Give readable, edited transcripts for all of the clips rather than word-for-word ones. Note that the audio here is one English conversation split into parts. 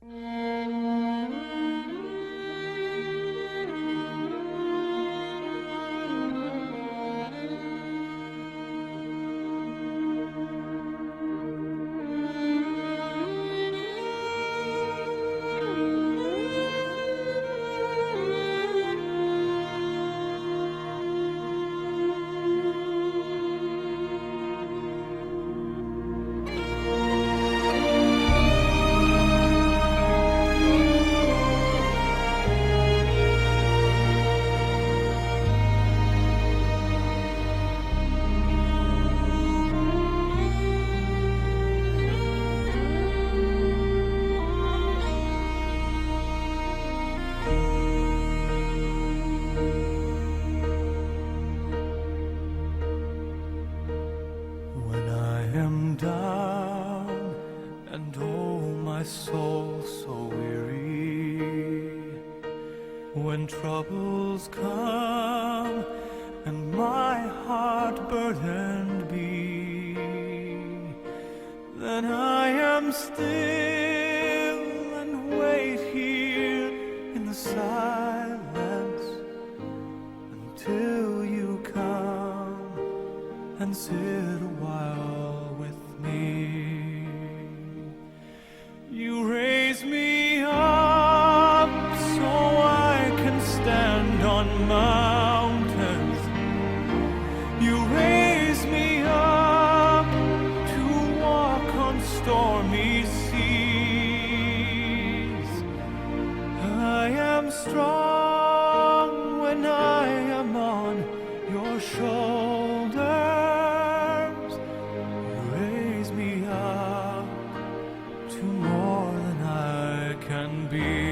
When I am down and oh my soul so weary, when troubles come and my heart burdened be, then I am still and wait here in the silence until you come and sit a while with me. You raise me up so I can stand on mountains. You raise me up to walk on stormy seas. I am strong when I am on your shoulders. To more than I can be.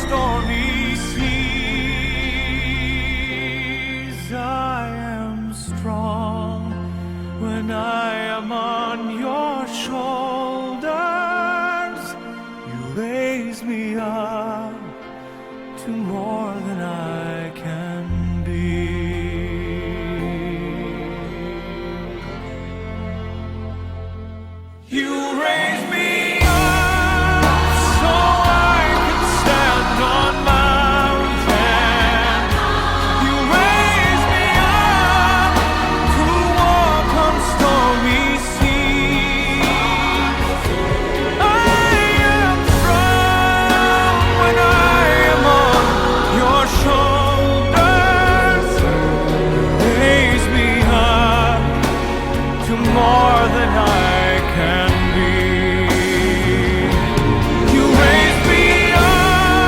Stormy seas, I am strong when I am on your shoulders. You raise me up to more than I can be. You raise me more than I can be. You raise me up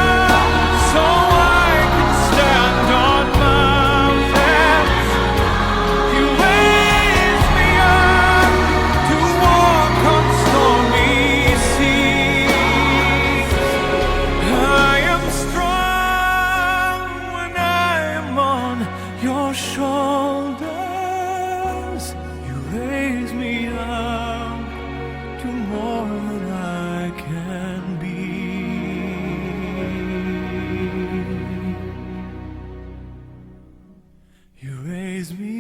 so I can stand on mountains. You raise me up to walk on stormy seas. I am strong when I am on your shoulders. Raise me up to more than I can be. You raise me